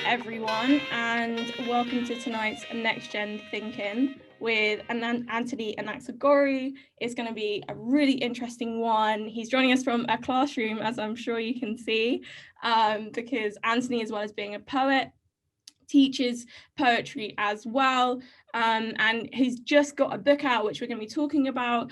everyone, and welcome to tonight's NextGen Thinking with Anthony Anaxagorou. It's going to be a really interesting one. He's joining us from a classroom, as I'm sure you can see, because Anthony, as well as being a poet, teaches poetry as well, and he's just got a book out which we're going to be talking about,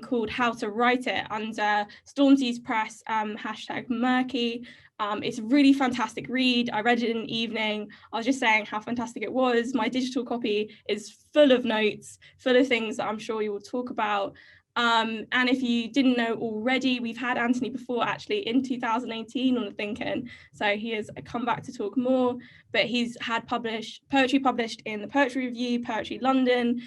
called How to Write It, under Stormzy's press, hashtag murky. It's a really fantastic read. I read it in the evening. I was just saying how fantastic it was. My digital copy is full of notes, full of things that I'm sure you will talk about. And if you didn't know already, we've had Anthony before, actually, in 2018 on The Thinking. So he has come back to talk more, but he's had poetry published in the Poetry Review, Poetry London.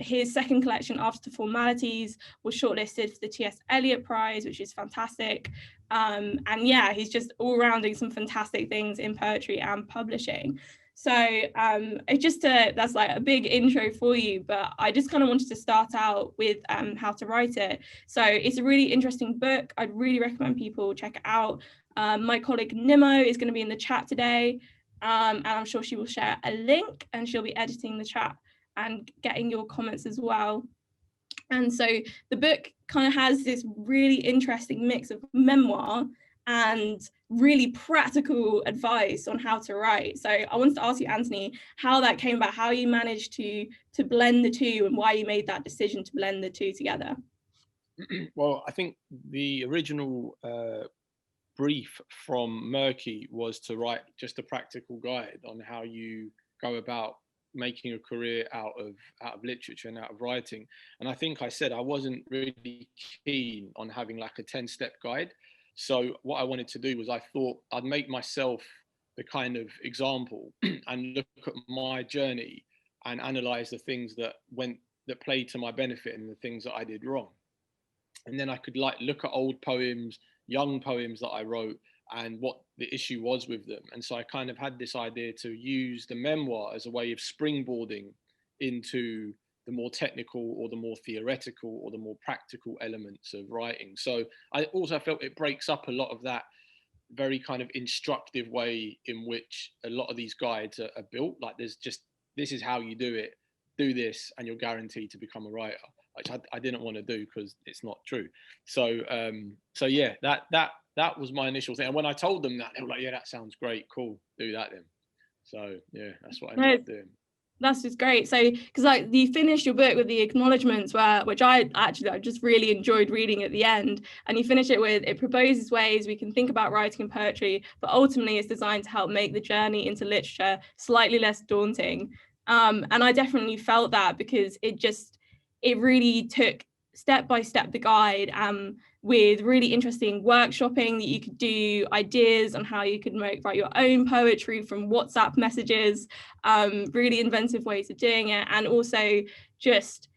His second collection, After Formalities, was shortlisted for the T.S. Eliot Prize, which is fantastic. And yeah, he's just all rounding some fantastic things in poetry and publishing. So that's like a big intro for you, but I just kind of wanted to start out with How to Write It. So it's a really interesting book. I'd really recommend people check it out. My colleague Nimo is going to be in the chat today, and I'm sure she will share a link, and she'll be editing the chat and getting your comments as well. And so the book kind of has this really interesting mix of memoir and really practical advice on how to write. So I wanted to ask you, Anthony, how that came about, how you managed to blend the two, and why you made that decision to blend the two together. Well, I think the original brief from Murky was to write just a practical guide on how you go about making a career out of literature and out of writing. And I think I said I wasn't really keen on having like a 10-step guide. So what I wanted to do was, I thought I'd make myself the kind of example and look at my journey and analyze the things that played to my benefit and the things that I did wrong. And then I could like look at old poems, young poems that I wrote, and what the issue was with them. And so I kind of had this idea to use the memoir as a way of springboarding into the more technical or the more theoretical or the more practical elements of writing. So I also felt it breaks up a lot of that very kind of instructive way in which a lot of these guides are built. Like there's just, this is how you do it, do this, and you're guaranteed to become a writer, which I didn't want to do because it's not true. So yeah, that was my initial thing. And when I told them that, they were like, yeah, that sounds great, cool, do that then. So yeah, that's what I ended up doing. That's just great. So, because like you finished your book with the acknowledgements, which I just really enjoyed reading at the end, and you finish it with, it proposes ways we can think about writing and poetry, but ultimately it's designed to help make the journey into literature slightly less daunting. And I definitely felt that, because it really took step by step the guide, with really interesting workshopping that you could do, ideas on how you could write your own poetry from WhatsApp messages, really inventive ways of doing it, and also just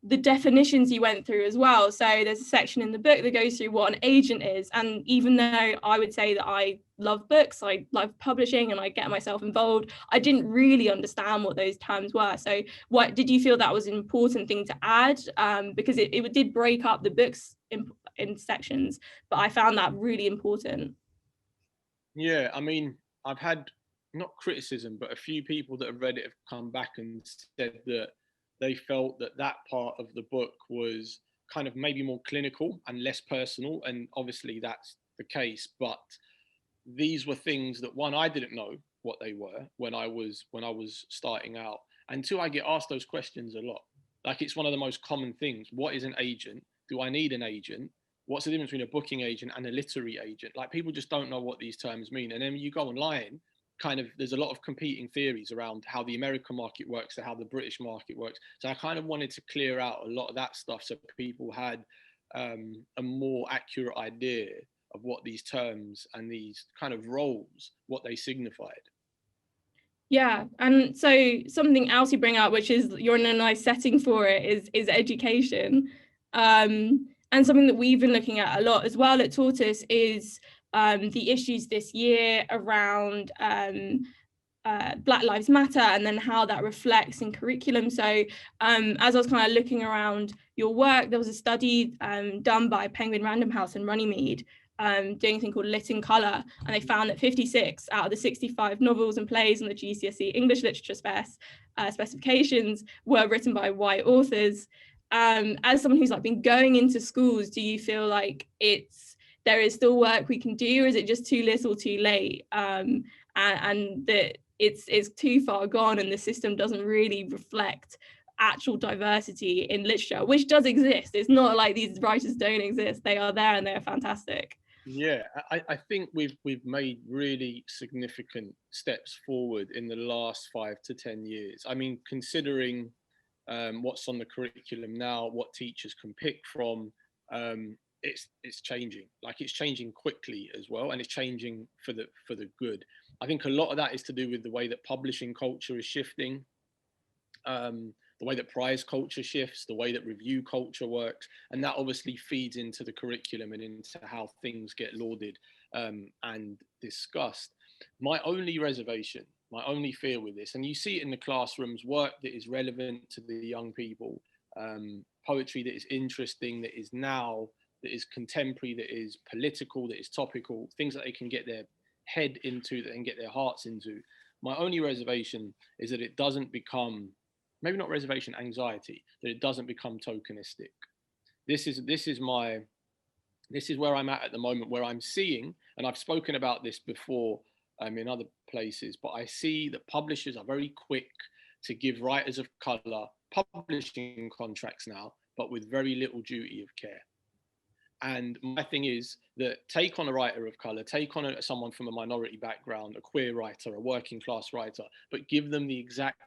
the definitions you went through as well. So there's a section in the book that goes through what an agent is, and even though I would say that I love books, I love publishing, and I get myself involved, I didn't really understand what those terms were. So what did you feel that was an important thing to add, because it did break up the books in sections, but I found that really important? Yeah, I mean, I've had not criticism, but a few people that have read it have come back and said that they felt that part of the book was kind of maybe more clinical and less personal. And obviously that's the case, but these were things that, one, I didn't know what they were when I was starting out. And two, I get asked those questions a lot. Like, it's one of the most common things. What is an agent? Do I need an agent? What's the difference between a booking agent and a literary agent? Like, people just don't know what these terms mean. And then you go online, kind of, there's a lot of competing theories around how the American market works and how the British market works. So I kind of wanted to clear out a lot of that stuff so people had a more accurate idea of what these terms and these kind of roles, what they signified. Yeah, and so something else you bring up, which is you're in a nice setting for it, is education. And something that we've been looking at a lot as well at Tortoise is the issues this year around Black Lives Matter, and then how that reflects in curriculum. So as I was kind of looking around your work, there was a study done by Penguin Random House and Runnymede, doing a thing called Lit in Colour, and they found that 56 out of the 65 novels and plays on the GCSE English literature specifications were written by white authors. As someone who's like been going into schools, do you feel like there is still work we can do, or is it just too little too late, and that it's too far gone and the system doesn't really reflect actual diversity in literature, which does exist? It's not like these writers don't exist. They are there and they're fantastic. Yeah, I think we've made really significant steps forward in the last 5 to 10 years. I mean, considering what's on the curriculum now, what teachers can pick from, it's changing. Like, it's changing quickly as well, and it's changing for the good. I think a lot of that is to do with the way that publishing culture is shifting, the way that prize culture shifts, the way that review culture works, and that obviously feeds into the curriculum and into how things get lauded and discussed. My only reservation, my only fear with this, and you see it in the classrooms, work that is relevant to the young people, poetry that is interesting, that is now, that is contemporary, that is political, that is topical, things that they can get their head into, that they can get their hearts into. My only reservation is that it doesn't become, maybe not reservation, anxiety, that it doesn't become tokenistic. This is where I'm at the moment, where I'm seeing, and I've spoken about this before in other places, but I see that publishers are very quick to give writers of colour publishing contracts now, but with very little duty of care. And my thing is that take on a writer of colour, take on someone from a minority background, a queer writer, a working class writer, but give them the exact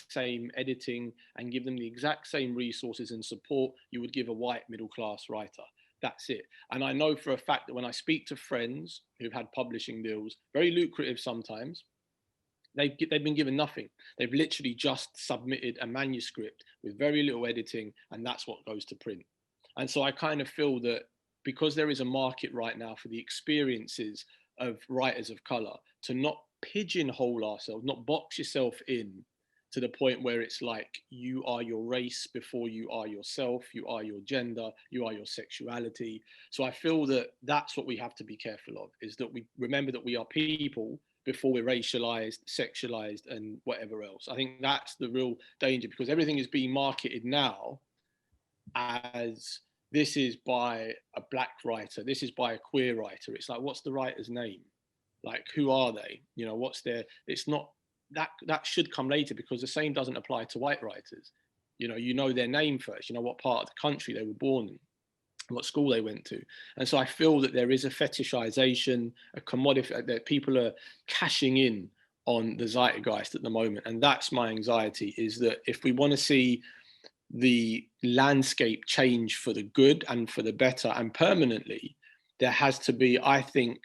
same editing and give them the exact same resources and support you would give a white middle class writer. That's it. And I know for a fact that when I speak to friends who've had publishing deals, very lucrative sometimes, they've been given nothing. They've literally just submitted a manuscript with very little editing, and that's what goes to print. And so I kind of feel that because there is a market right now for the experiences of writers of colour, to not pigeonhole ourselves, not box yourself in to the point where it's like you are your race before you are yourself, you are your gender, you are your sexuality. So I feel that that's what we have to be careful of, is that we remember that we are people before we're racialized, sexualized, and whatever else. I think that's the real danger, because everything is being marketed now as this is by a black writer, this is by a queer writer. It's like, what's the writer's name? Like, who are they? You know, what's their, it's not, that should come later, because the same doesn't apply to white writers. You know their name first, you know what part of the country they were born in, what school they went to. And so I feel that there is a fetishization, a commodity, that people are cashing in on the zeitgeist at the moment. And that's my anxiety, is that if we want to see the landscape change for the good and for the better and permanently, there has to be, I think,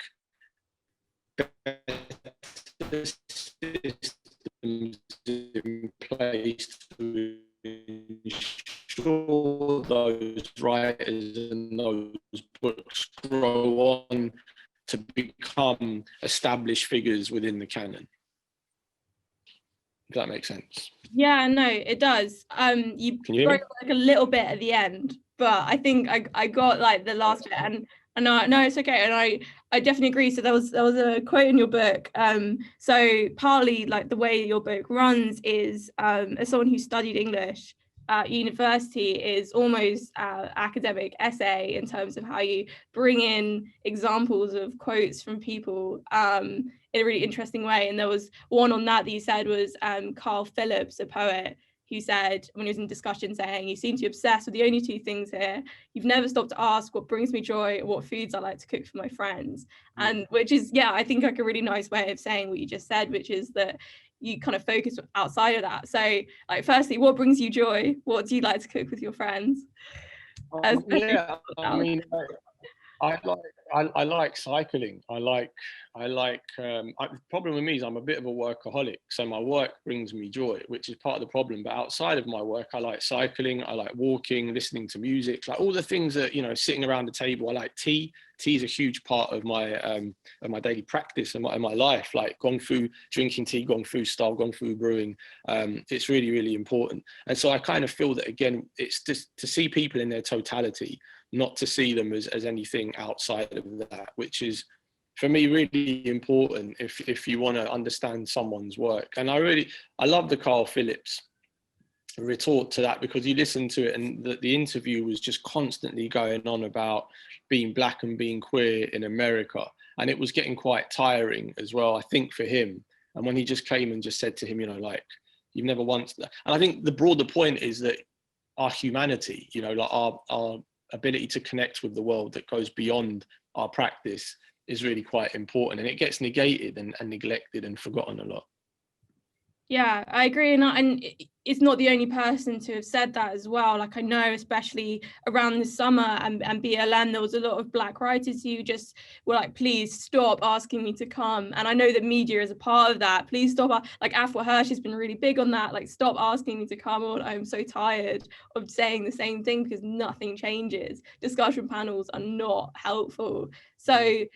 systems in place to ensure those writers and those books grow on to become established figures within the canon. If that makes sense. Yeah, no, it does. You broke like a little bit at the end, but I think I got like the last bit, and no, it's okay, and I definitely agree. So there was a quote in your book. So partly like the way your book runs is, as someone who studied English at university, is almost academic essay in terms of how you bring in examples of quotes from people in a really interesting way. And there was one on that you said was Carl Phillips, a poet, who said when he was in discussion, saying, "You seem to be obsessed with the only two things here. You've never stopped to ask what brings me joy, what foods I like to cook for my friends." And which is, yeah, I think like a really nice way of saying what you just said, which is that you kind of focus outside of that. So like, firstly, what brings you joy? What do you like to cook with your friends? Yeah, I mean, I like cycling. The problem with me is I'm a bit of a workaholic, so my work brings me joy, which is part of the problem. But outside of my work, I like cycling, I like walking, listening to music, like all the things that, sitting around the table. I like tea. Tea is a huge part of my daily practice and my life, like gong fu, drinking tea, gong fu style, gong fu brewing. It's really, really important. And so I kind of feel that, again, it's just to see people in their totality, not to see them as anything outside of that, which is, for me, really important if you want to understand someone's work. And I love the Carl Phillips retort to that, because you listen to it and the interview was just constantly going on about being black and being queer in America. And it was getting quite tiring as well, I think, for him. And when he just came and just said to him, you know, like, you've never once, and I think the broader point is that our humanity, you know, like our ability to connect with the world that goes beyond our practice is really quite important, and it gets negated and neglected and forgotten a lot. Yeah, I agree. And it's not the only person to have said that as well. Like, I know, especially around the summer and BLM, there was a lot of black writers who just were like, please stop asking me to come. And I know that media is a part of that. Please stop. Like, Afua Hirsch has been really big on that. Like, stop asking me to come on. I'm so tired of saying the same thing because nothing changes. Discussion panels are not helpful. So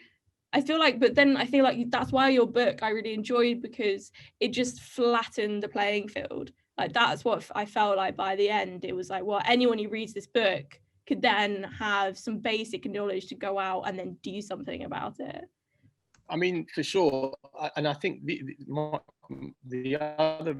I feel like that's why your book I really enjoyed, because it just flattened the playing field. Like, that's what I felt like by the end. It was like, well, anyone who reads this book could then have some basic knowledge to go out and then do something about it. I mean, for sure. And I think the other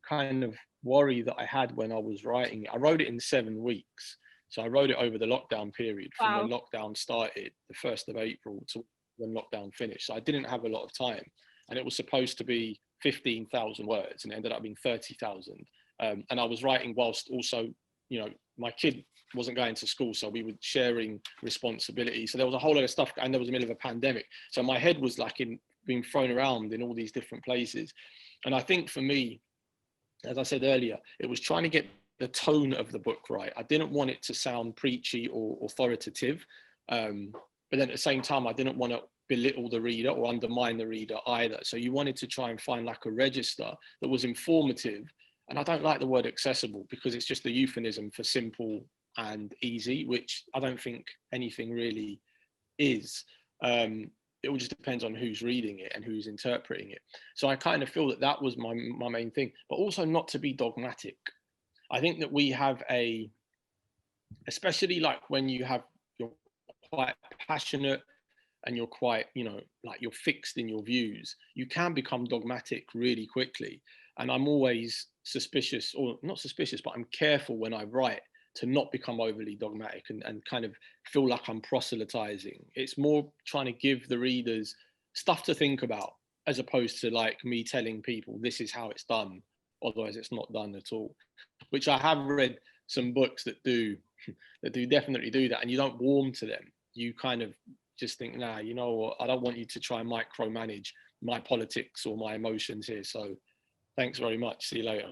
kind of worry that I had when I was writing it, I wrote it in 7 weeks. So I wrote it over the lockdown period, from when lockdown started, the 1st of April, to when lockdown finished. So I didn't have a lot of time, and it was supposed to be 15,000 words, and it ended up being 30,000. And I was writing whilst also, you know, my kid wasn't going to school, so we were sharing responsibility. So there was a whole lot of stuff, and there was a middle of a pandemic. So my head was like being thrown around in all these different places. And I think for me, as I said earlier, it was trying to get the tone of the book right. I didn't want it to sound preachy or authoritative. But then at the same time, I didn't want to belittle the reader or undermine the reader either. So you wanted to try and find like a register that was informative. And I don't like the word accessible, because it's just a euphemism for simple and easy, which I don't think anything really is. It all just depends on who's reading it and who's interpreting it. So I kind of feel that was my main thing, but also not to be dogmatic. I think that we have especially like when you're quite passionate and you're quite, you know, like you're fixed in your views, you can become dogmatic really quickly. And I'm always suspicious, or not suspicious, but I'm careful when I write to not become overly dogmatic and kind of feel like I'm proselytizing. It's more trying to give the readers stuff to think about, as opposed to like me telling people this is how it's done, otherwise it's not done at all. Which I have read some books that definitely do that, and you don't warm to them. You kind of just think, nah, you know what, I don't want you to try and micromanage my politics or my emotions here. So thanks very much. See you later.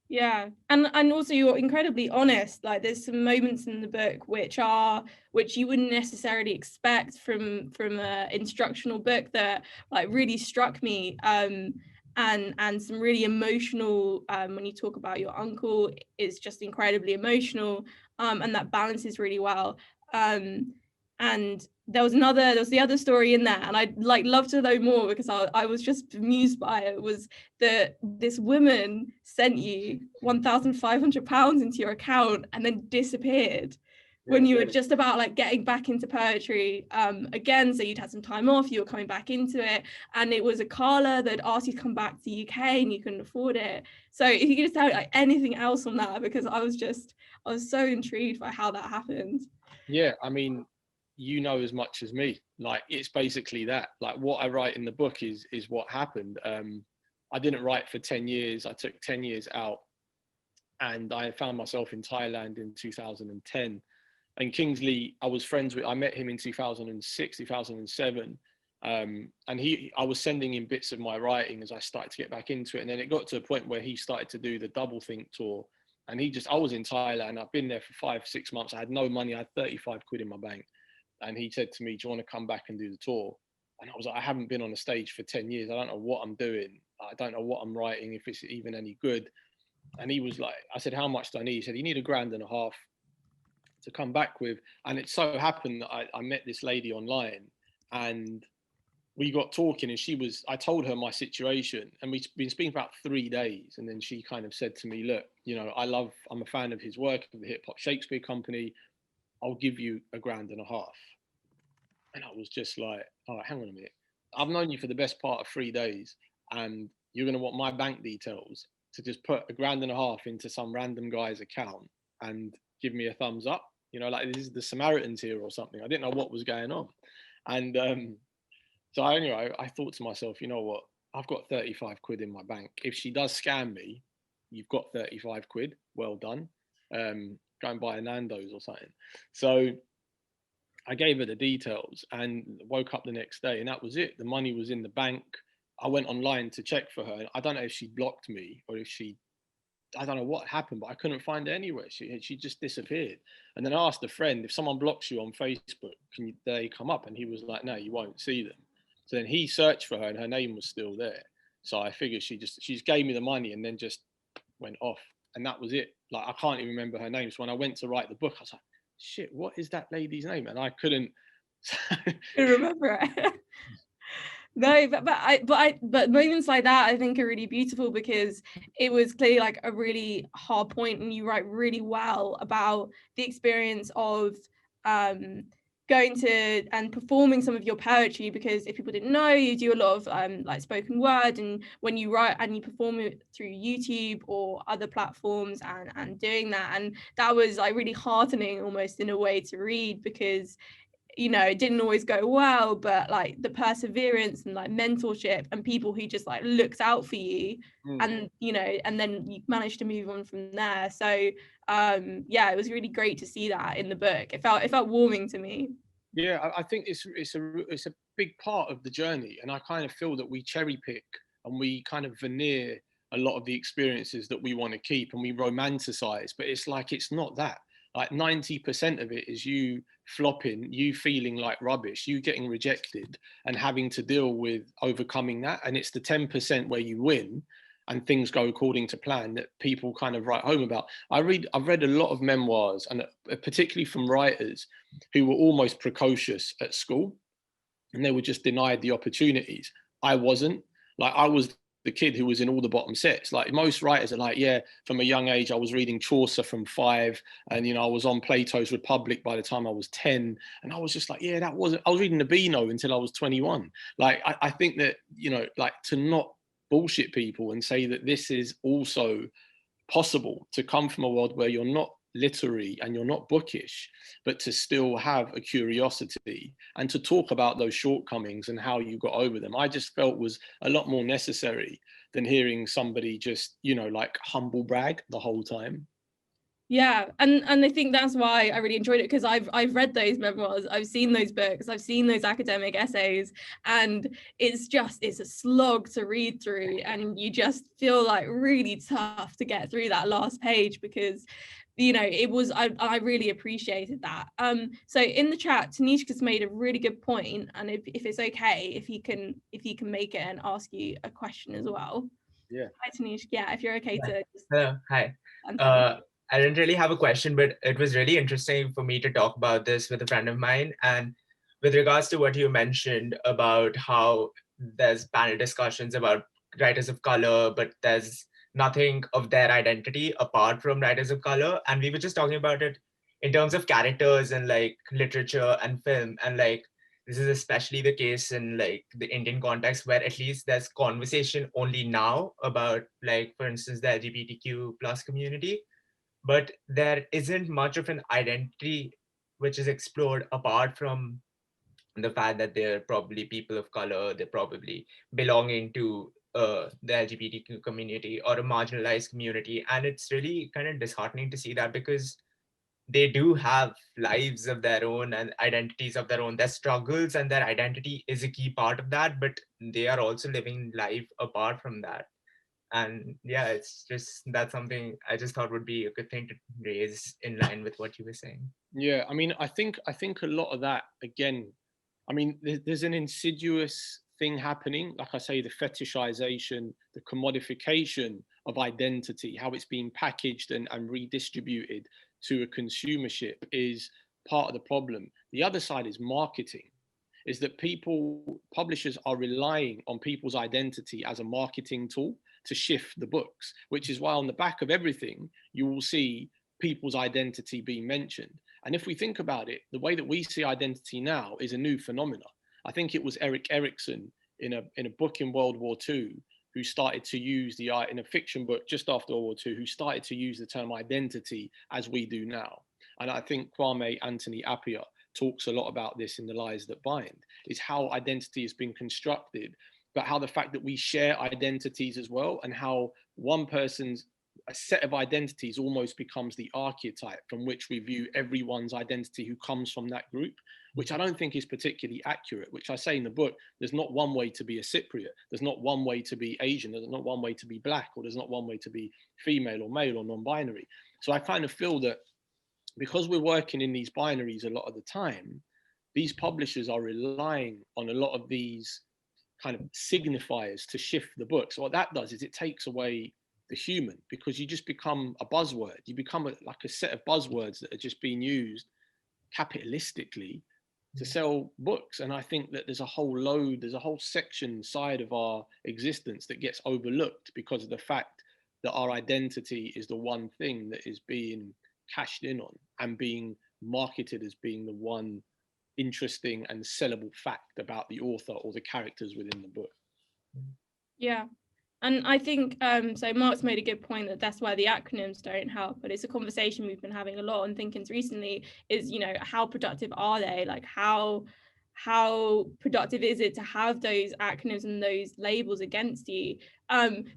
Yeah, and also you're incredibly honest. Like, there's some moments in the book which you wouldn't necessarily expect from an instructional book that like really struck me. And some really emotional, when you talk about your uncle, is just incredibly emotional, and that balances really well. And there was the other story in there, and I'd like love to know more, because I was just amused by it. Was that this woman sent you £1,500 into your account and then disappeared when you were just about like getting back into poetry again. So you'd had some time off, you were coming back into it, and it was a Carla that asked you to come back to UK and you couldn't afford it. So if you could just tell me like anything else on that, because I was so intrigued by how that happened. Yeah, I mean, you know as much as me. Like, it's basically that. Like, what I write in the book is what happened. I didn't write for 10 years. I took 10 years out, and I found myself in Thailand in 2010. And Kingsley, I met him in 2006, 2007. And I was sending him bits of my writing as I started to get back into it. And then it got to a point where he started to do the Double Think tour. And I was in Thailand. I've been there for 5-6 months. I had no money. I had 35 quid in my bank. And he said to me, do you want to come back and do the tour? And I was like, I haven't been on a stage for 10 years. I don't know what I'm doing. I don't know what I'm writing, if it's even any good. And he was like, I said, how much do I need? He said, you need £1.5 grand to come back with. And it so happened that I met this lady online, and we got talking, and I told her my situation, and we've been speaking for about 3 days. And then she kind of said to me, look, you know, I'm a fan of his work, of the Hip Hop Shakespeare Company. I'll give you £1.5 grand. And I was just like, all right, hang on a minute. I've known you for the best part of 3 days, and you're going to want my bank details to just put £1.5 grand into some random guy's account and give me a thumbs up. You know, like this is the Samaritans here or something. I didn't know what was going on. And so anyway, I thought to myself, you know what? I've got 35 quid in my bank. If she does scam me, you've got 35 quid. Well done. Go and buy a Nando's or something. So I gave her the details and woke up the next day, and that was it. The money was in the bank. I went online to check for her. I don't know if she blocked me or if I don't know what happened, but I couldn't find her anywhere. She just disappeared. And then I asked a friend, if someone blocks you on Facebook, they come up? And he was like, no, you won't see them. So then he searched for her and her name was still there. So I figured she just gave me the money and then just went off. And that was it. Like, I can't even remember her name. So when I went to write the book, I was like, shit, what is that lady's name? And I couldn't remember it. No, but moments like that I think are really beautiful, because it was clearly like a really hard point, and you write really well about the experience of going to and performing some of your poetry, because if people didn't know, you do a lot of like spoken word, and when you write and you perform it through YouTube or other platforms, and doing that, and that was like really heartening almost in a way to read, because you know, it didn't always go well, but like the perseverance and like mentorship and people who just like looked out for you, and you know, and then you managed to move on from there. So yeah, it was really great to see that in the book. It felt warming to me. Yeah, I think it's a big part of the journey, and I kind of feel that we cherry pick and we kind of veneer a lot of the experiences that we want to keep, and we romanticize. But it's like it's not that. Like 90% of it is you flopping, you feeling like rubbish, you getting rejected, and having to deal with overcoming that. And it's the 10% where you win and things go according to plan that people kind of write home about. I've read a lot of memoirs, and particularly from writers who were almost precocious at school and they were just denied the opportunities. I wasn't. Like, I was the kid who was in all the bottom sets. Like most writers are like, yeah, from a young age, I was reading Chaucer from 5, and you know, I was on Plato's Republic by the time I was 10. And I was just like, yeah, I was reading the Beano until I was 21. Like, I think that, you know, like, to not bullshit people and say that this is also possible, to come from a world where you're not literary and you're not bookish, but to still have a curiosity and to talk about those shortcomings and how you got over them, I just felt was a lot more necessary than hearing somebody just, you know, like humble brag the whole time. Yeah, and I think that's why I really enjoyed it, because I've read those memoirs, I've seen those books, I've seen those academic essays, and it's a slog to read through, and you just feel like really tough to get through that last page, because you know, it was I really appreciated that. So in the chat, Tanishka's made a really good point, and if it's okay, if he can make it and ask you a question as well. Yeah. Hi Tanishka, yeah, if you're okay to just... Hello, hi. I didn't really have a question, but it was really interesting for me to talk about this with a friend of mine. And with regards to what you mentioned about how there's panel discussions about writers of color, but there's nothing of their identity apart from writers of color. And we were just talking about it in terms of characters and like literature and film. And like, this is especially the case in like the Indian context, where at least there's conversation only now about, like, for instance, the LGBTQ plus community, but there isn't much of an identity which is explored apart from the fact that they're probably people of color, they're probably belonging to the LGBTQ community or a marginalized community. And it's really kind of disheartening to see that, because they do have lives of their own and identities of their own. Their struggles and their identity is a key part of that, but they are also living life apart from that. And yeah, it's just, that's something I just thought would be a good thing to raise in line with what you were saying. Yeah, I mean, I think a lot of that, again, I mean, there's an insidious thing happening. Like I say, the fetishization, the commodification of identity, how it's being packaged and redistributed to a consumership is part of the problem. The other side is marketing, is that publishers are relying on people's identity as a marketing tool to shift the books, which is why on the back of everything, you will see people's identity being mentioned. And if we think about it, the way that we see identity now is a new phenomenon. I think it was Erik Erikson in a book in World War II who started to use in a fiction book just after World War II, who started to use the term identity as we do now. And I think Kwame Anthony Appiah talks a lot about this in The Lies That Bind, is how identity has been constructed, but how the fact that we share identities as well, and how one person's a set of identities almost becomes the archetype from which we view everyone's identity who comes from that group, which I don't think is particularly accurate, which I say in the book, there's not one way to be a Cypriot, there's not one way to be Asian, there's not one way to be black, or there's not one way to be female or male or non-binary. So I kind of feel that because we're working in these binaries a lot of the time, these publishers are relying on a lot of these kind of signifiers to shift the book. So what that does is it takes away the human, because you just become a buzzword. You become like a set of buzzwords that are just being used capitalistically to sell books. And I think that there's a whole section side of our existence that gets overlooked because of the fact that our identity is the one thing that is being cashed in on and being marketed as being the one interesting and sellable fact about the author or the characters within the book. Yeah. And I think, so Mark's made a good point that that's why the acronyms don't help, but it's a conversation we've been having a lot on Thinkins recently is, you know, how productive are they? Like how productive is it to have those acronyms and those labels against you?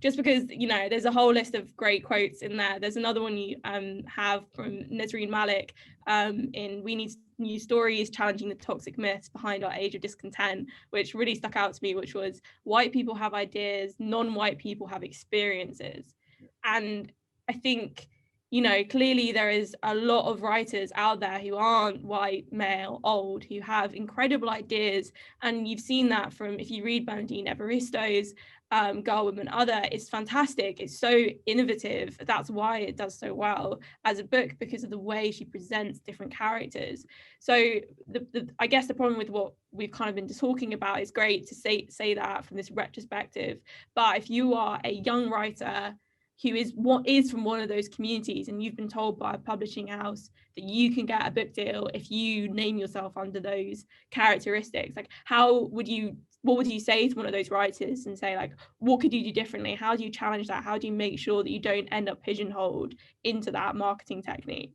Just because, you know, there's a whole list of great quotes in there. There's another one you have from Nesreen Malik in We Need New Stories, challenging the toxic myths behind our age of discontent, which really stuck out to me, which was white people have ideas, non-white people have experiences. And I think, you know, clearly there is a lot of writers out there who aren't white, male, old, who have incredible ideas. And you've seen that from, if you read Bernardine Evaristo's Girl, Woman, Other, it's fantastic. It's so innovative. That's why it does so well as a book, because of the way she presents different characters. So I guess the problem with what we've kind of been talking about is great to say that from this retrospective. But if you are a young writer who is from one of those communities, and you've been told by a publishing house that you can get a book deal if you name yourself under those characteristics, like what would you say to one of those writers and say, like, what could you do differently? How do you challenge that? How do you make sure that you don't end up pigeonholed into that marketing technique?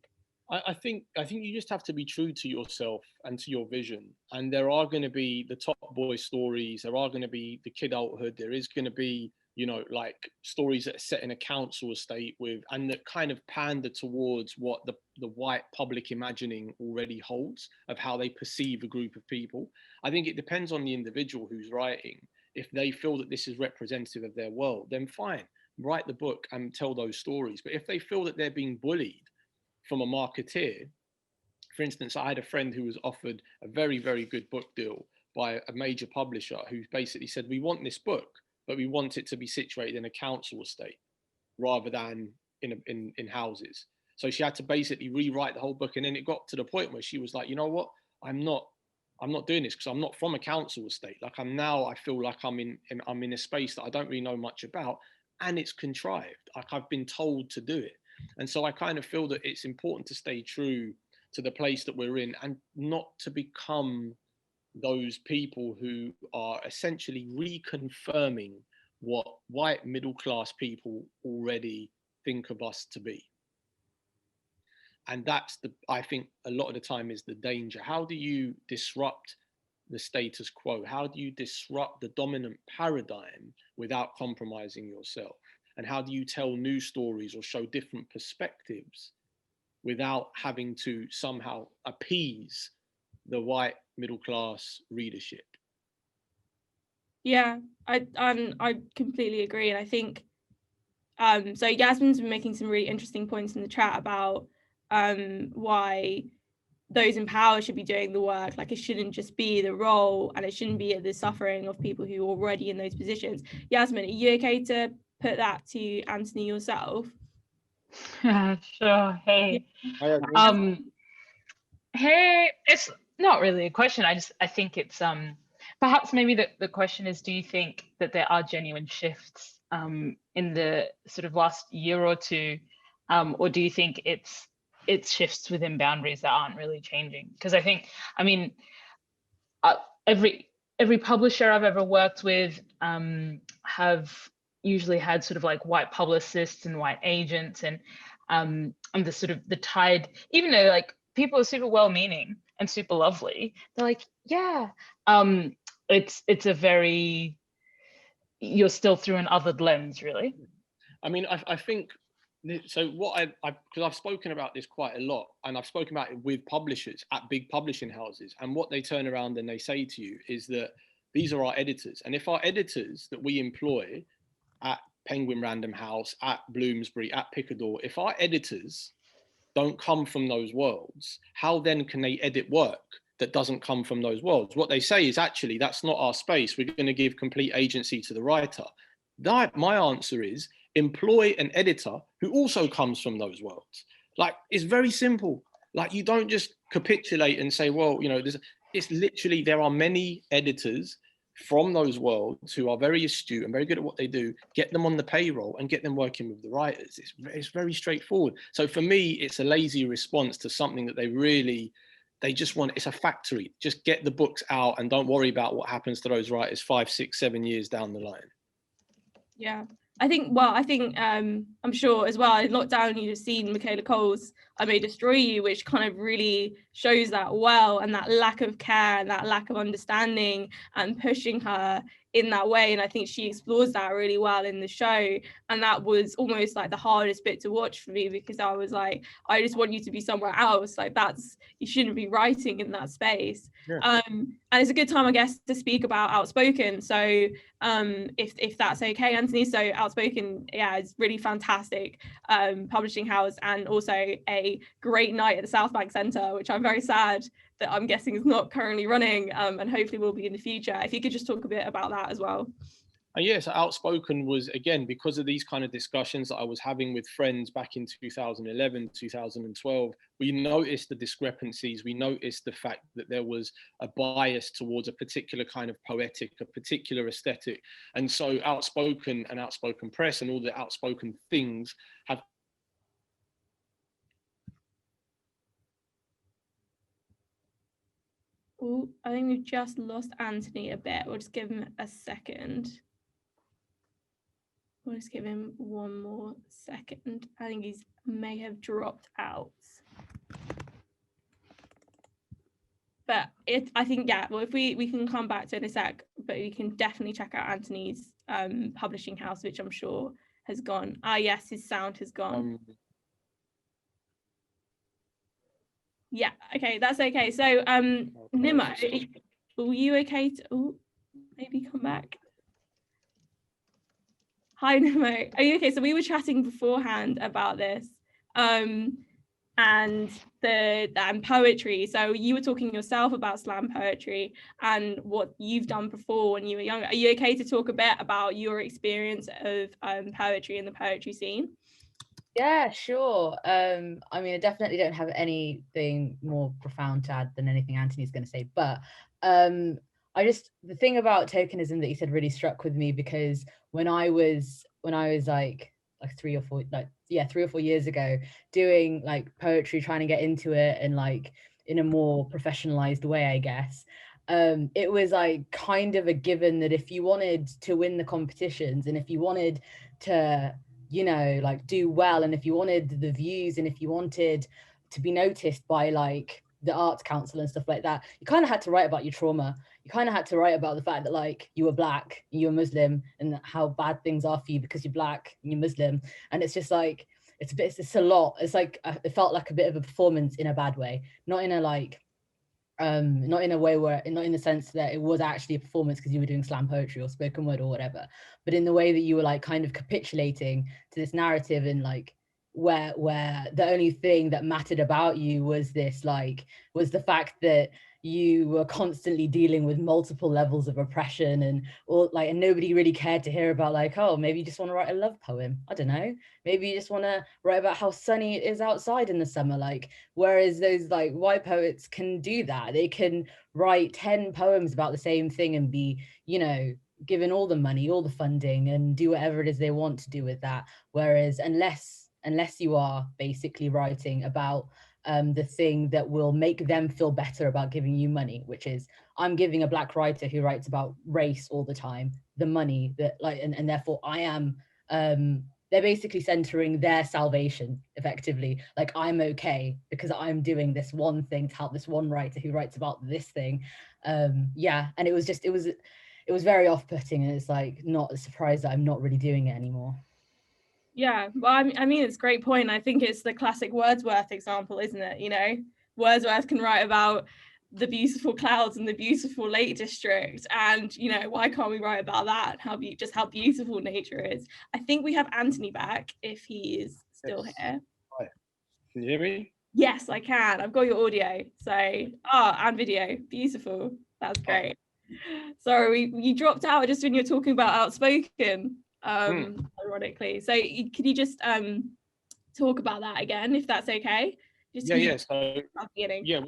I think you just have to be true to yourself and to your vision. And there are going to be the top boy stories. There are going to be the kid adulthood. There is going to be, you know, like stories that are set in a council estate and that kind of pander towards what the white public imagining already holds of how they perceive a group of people. I think it depends on the individual who's writing. If they feel that this is representative of their world, then fine, write the book and tell those stories. But if they feel that they're being bullied from a marketeer, for instance, I had a friend who was offered a very, very good book deal by a major publisher who basically said, we want this book, but we want it to be situated in a council estate rather than in houses. So she had to basically rewrite the whole book. And then it got to the point where she was like, you know what, I'm not doing this because I'm not from a council estate. Like I feel like I'm in a space that I don't really know much about, and it's contrived. Like I've been told to do it. And so I kind of feel that it's important to stay true to the place that we're in and not to become those people who are essentially reconfirming what white middle class people already think of us to be. And that's I think a lot of the time is the danger. How do you disrupt the status quo? How do you disrupt the dominant paradigm without compromising yourself? And how do you tell new stories or show different perspectives without having to somehow appease the white middle class readership? Yeah, I completely agree. And I think so Yasmin's been making some really interesting points in the chat about why those in power should be doing the work. Like it shouldn't just be the role, and it shouldn't be the suffering of people who are already in those positions. Yasmin, are you okay to put that to Anthony yourself? Sure. Hey. Hey, it's not really a question. I think it's perhaps maybe the question is, do you think that there are genuine shifts in the sort of last year or two, or do you think it's it shifts within boundaries that aren't really changing. Because I think, I mean, every publisher I've ever worked with have usually had sort of like white publicists and white agents, and the sort of the tide, even though like people are super well-meaning and super lovely, they're like, yeah, it's a very, you're still through an othered lens, really. I mean, I think, so what because I've spoken about this quite a lot, and I've spoken about it with publishers at big publishing houses, and what they turn around and they say to you is that these are our editors. And if our editors that we employ at Penguin Random House, at Bloomsbury, at Picador, if our editors don't come from those worlds, how then can they edit work that doesn't come from those worlds? What they say is, actually, that's not our space. We're going to give complete agency to the writer. My answer is, employ an editor who also comes from those worlds. Like, it's very simple. Like, you don't just capitulate and say, well, you know, it's literally, there are many editors from those worlds who are very astute and very good at what they do. Get them on the payroll and get them working with the writers. It's very straightforward. So for me, it's a lazy response to something that they just want. It's a factory. Just get the books out and don't worry about what happens to those writers 5, 6, 7 years down the line. Yeah, I think I'm sure as well, in lockdown you've seen Michaela Cole's I May Destroy You, which kind of really shows that well, and that lack of care and that lack of understanding and pushing her in that way. And I think she explores that really well in the show, and that was almost like the hardest bit to watch for me, because I was like, I just want you to be somewhere else. Like, you shouldn't be writing in that space. Yeah. And it's a good time, I guess, to speak about Outspoken. So if that's okay, Anthony. So Outspoken, yeah, it's really fantastic publishing house, and also a great night at the South Bank Centre, which I'm very sad that I'm guessing is not currently running, and hopefully will be in the future. If you could just talk a bit about that as well. Yes, Outspoken was, again, because of these kind of discussions that I was having with friends back in 2011, 2012, we noticed the discrepancies. We noticed the fact that there was a bias towards a particular kind of poetic, a particular aesthetic. And so Outspoken and Outspoken Press and all the Outspoken things have Oh, I think we've just lost Anthony a bit. We'll just give him a second. We'll just give him one more second. I think he may have dropped out. But I think, yeah, well, if we can come back to it in a sec, but we can definitely check out Anthony's publishing house, which I'm sure has gone. Yes, his sound has gone. Yeah, okay, that's okay. So Nima, were you okay to maybe come back? Hi Nimo, are you okay? So we were chatting beforehand about this and poetry. So you were talking yourself about slam poetry and what you've done before when you were younger. Are you okay to talk a bit about your experience of poetry in the poetry scene? Yeah, sure. I mean, I definitely don't have anything more profound to add than anything Anthony's going to say, but the thing about tokenism that he said really struck with me, because when I was like 3 or 4 years ago, doing like poetry, trying to get into it and like in a more professionalized way, I guess, it was like kind of a given that if you wanted to win the competitions and if you wanted to, you know, like do well, and if you wanted the views and if you wanted to be noticed by like the Arts Council and stuff like that, you kind of had to write about your trauma. You kind of had to write about the fact that like you were Black, you were Muslim, and how bad things are for you because you're Black and you're Muslim. And it's just like, it's a lot. It's like, it felt like a bit of a performance in a bad way, not in a like, not in a way where, not in the sense that it was actually a performance because you were doing slam poetry or spoken word or whatever, but in the way that you were like kind of capitulating to this narrative, and like where the only thing that mattered about you was the fact that you were constantly dealing with multiple levels of oppression, and nobody really cared to hear about like, oh, maybe you just want to write a love poem, I don't know, maybe you just want to write about how sunny it is outside in the summer, like, whereas those like white poets can do that. They can write 10 poems about the same thing and be, you know, given all the money, all the funding, and do whatever it is they want to do with that. Whereas unless unless you are basically writing about the thing that will make them feel better about giving you money, which is, I'm giving a Black writer who writes about race all the time the money that, like, and therefore I am, they're basically centering their salvation effectively. Like, I'm okay because I'm doing this one thing to help this one writer who writes about this thing. Yeah, and it was very off-putting, and it's like not a surprise that I'm not really doing it anymore. Yeah, well, I mean, it's a great point. I think it's the classic Wordsworth example, isn't it? You know, Wordsworth can write about the beautiful clouds and the beautiful Lake District, and you know, why can't we write about that? How beautiful nature is. I think we have Anthony back if he is still here. Hi. Can you hear me? Yes, I can. I've got your audio, so and video. Beautiful. That's great. Sorry, you dropped out just when you're talking about outspoken. Ironically, so could you just talk about that again, if that's okay? Just yeah. So yeah,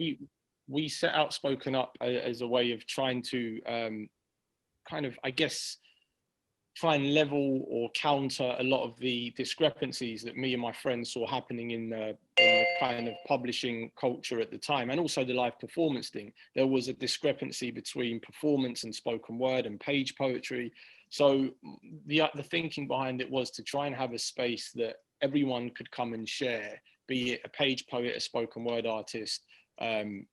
we set Outspoken up as a way of trying to kind of, I guess, try and level or counter a lot of the discrepancies that me and my friends saw happening in the kind of publishing culture at the time, and also the live performance thing. There was a discrepancy between performance and spoken word and page poetry. So the thinking behind it was to try and have a space that everyone could come and share, be it a page poet, a spoken word artist,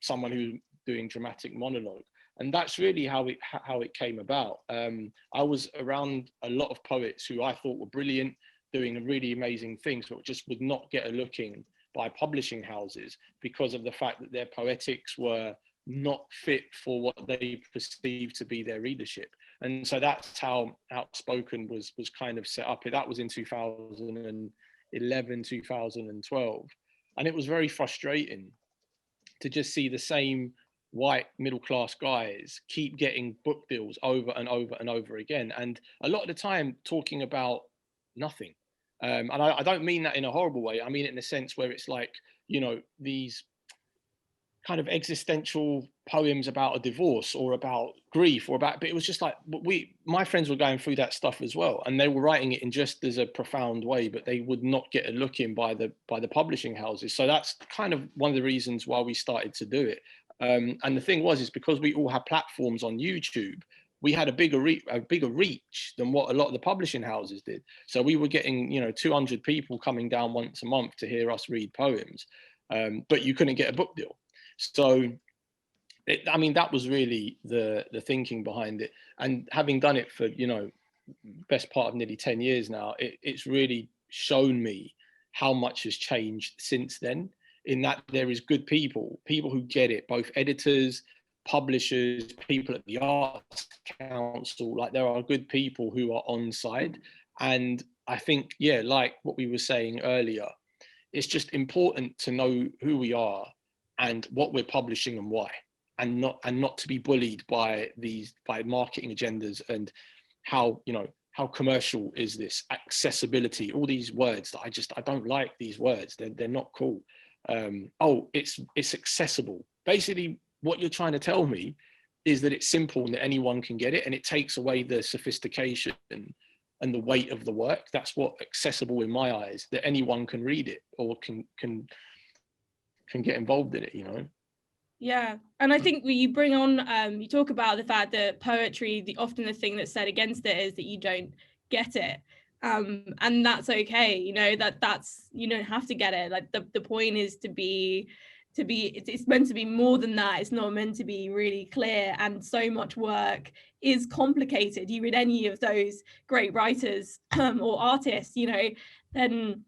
someone who's doing dramatic monologue. And that's really how it came about. I was around a lot of poets who I thought were brilliant, doing really amazing things, but just would not get a look in by publishing houses because of the fact that their poetics were not fit for what they perceived to be their readership. And so that's how Outspoken was kind of set up. That was in 2011, 2012. And it was very frustrating to just see the same white middle-class guys keep getting book deals over and over and over again, and a lot of the time talking about nothing. And I don't mean that in a horrible way. I mean it in a sense where it's like, you know, these kind of existential poems about a divorce or about grief or about, but it was just like, my friends were going through that stuff as well, and they were writing it in just as a profound way, but they would not get a look in by the publishing houses. So that's kind of one of the reasons why we started to do it. And the thing is because we all have platforms on YouTube, we had a bigger reach than what a lot of the publishing houses did. So we were getting, 200 people coming down once a month to hear us read poems, but you couldn't get a book deal. So, that was really the thinking behind it. And having done it for, best part of nearly 10 years now, it's really shown me how much has changed since then, in that there is good people who get it, both editors, publishers, people at the Arts Council. Like, there are good people who are on side. And I think, like what we were saying earlier, it's just important to know who we are and what we're publishing and why, and not to be bullied by marketing agendas and how commercial is this, accessibility, all these words that I don't like. These words, they're not cool. It's accessible. Basically, what you're trying to tell me is that it's simple and that anyone can get it, and it takes away the sophistication and the weight of the work. That's what accessible in my eyes, that anyone can read it or can get involved in it, Yeah, and I think you bring on, you talk about the fact that poetry, often the thing that's said against it is that you don't get it, and that's okay. That's you don't have to get it. Like the point is to be it's meant to be more than that. It's not meant to be really clear, and so much work is complicated. You read any of those great writers or artists, then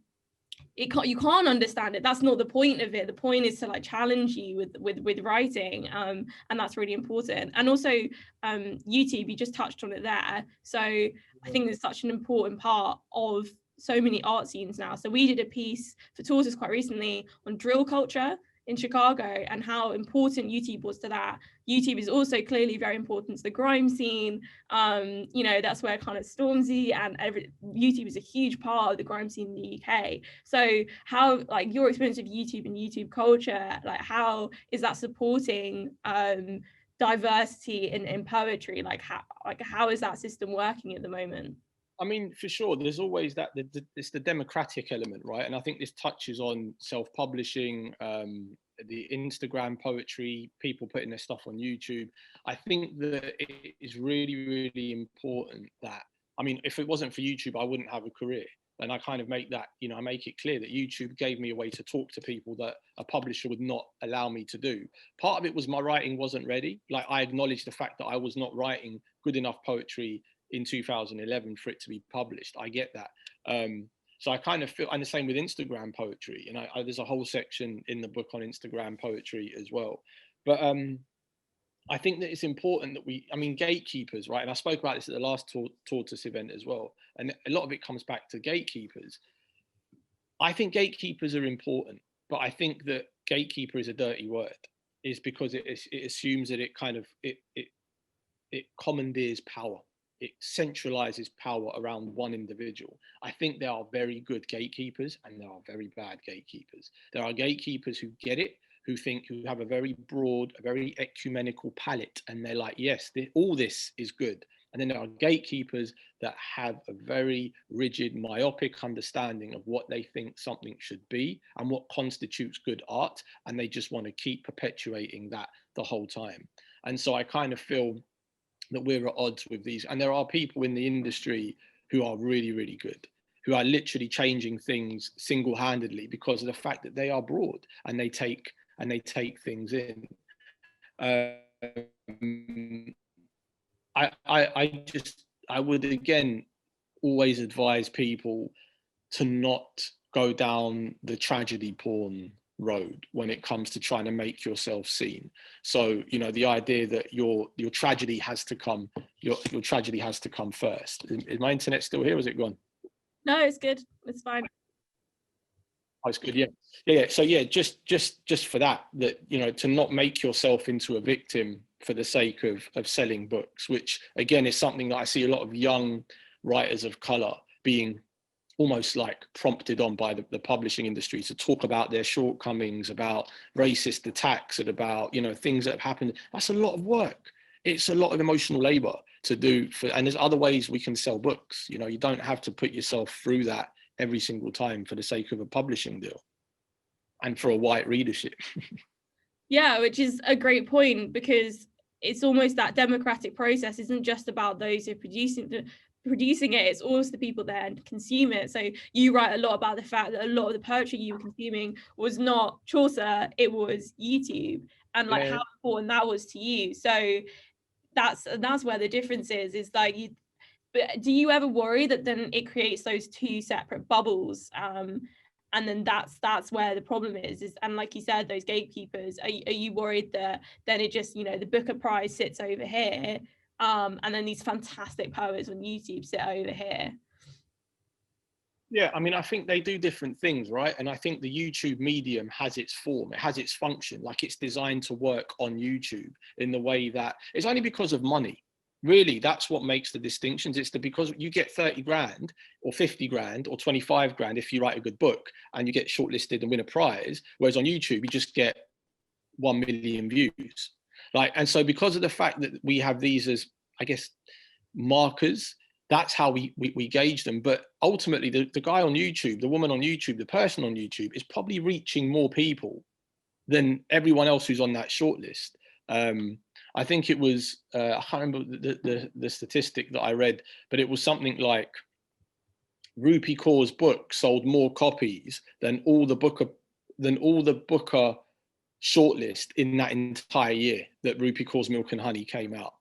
you can't understand it. That's not the point of it. The point is to like challenge you with writing, and that's really important. And also YouTube, you just touched on it there, so I think it's such an important part of so many art scenes now. So we did a piece for Tortoise quite recently on drill culture in Chicago and how important YouTube was to that. YouTube is also clearly very important to the grime scene. That's where kind of Stormzy and YouTube is a huge part of the grime scene in the UK. So how, like, your experience of YouTube and YouTube culture, like how is that supporting diversity in poetry? Like how is that system working at the moment? I mean, for sure, there's always that, it's the democratic element, right? And I think this touches on self-publishing, the Instagram poetry, people putting their stuff on YouTube. I think that it is really, really important that, I mean, if it wasn't for YouTube, I wouldn't have a career. And I kind of make that, you know, I make it clear that YouTube gave me a way to talk to people that a publisher would not allow me to do. Part of it was my writing wasn't ready. Like, I acknowledged the fact that I was not writing good enough poetry in 2011 for it to be published. I get that. So I kind of feel, and the same with Instagram poetry. And there's a whole section in the book on Instagram poetry as well. But I think that it's important that I mean, gatekeepers, right? And I spoke about this at the last Tortoise event as well. And a lot of it comes back to gatekeepers. I think gatekeepers are important, but I think that gatekeeper is a dirty word, is because it assumes that it kind of, it commandeers power. It centralizes power around one individual. I think there are very good gatekeepers and there are very bad gatekeepers. There are gatekeepers who get it, who have a very broad, a very ecumenical palette, and they're like, yes, all this is good. And then there are gatekeepers that have a very rigid, myopic understanding of what they think something should be and what constitutes good art, and they just want to keep perpetuating that the whole time. And so I kind of feel that we're at odds with these. And there are people in the industry who are really, really good, who are literally changing things single-handedly because of the fact that they are broad and they take things in. I would again always advise people to not go down the tragedy porn road when it comes to trying to make yourself seen. So, you know, the idea that your tragedy has to come, your tragedy has to come first. Is my internet still here or is it gone? No, it's good. It's fine. Oh, it's good. Yeah. So yeah, just for that, you know, to not make yourself into a victim for the sake of selling books, which again is something that I see a lot of young writers of color being almost like prompted on by the publishing industry to talk about their shortcomings, about racist attacks, and about, you know, things that have happened. That's a lot of work. It's a lot of emotional labor to do and there's other ways we can sell books. You know, you don't have to put yourself through that every single time for the sake of a publishing deal and for a white readership. Yeah, which is a great point, because it's almost that democratic process isn't just about those who are producing it, it's also the people there and consume it. So you write a lot about the fact that a lot of the poetry you were consuming was not Chaucer, it was YouTube, and like how important that was to you. So that's where the difference is like but do you ever worry that then it creates those two separate bubbles, and then that's where the problem is and like you said, those gatekeepers, are you worried that then it just, you know, the Booker Prize sits over here, and then these fantastic poets on YouTube sit over here? Yeah, I mean, I think they do different things, right? And I think the YouTube medium has its form, it has its function, like it's designed to work on YouTube in the way that it's only because of money. Really, that's what makes the distinctions. It's because you get 30 grand or 50 grand or 25 grand if you write a good book and you get shortlisted and win a prize. Whereas on YouTube, you just get 1 million views. Like, and so because of the fact that we have these as, I guess, markers, that's how we gauge them. But ultimately, the guy on YouTube, the woman on YouTube, the person on YouTube is probably reaching more people than everyone else who's on that shortlist. I think it was, I can't remember the statistic that I read, but it was something like Rupi Kaur's book sold more copies than all the Booker shortlist in that entire year that Rupi Kaur's Milk and Honey came out.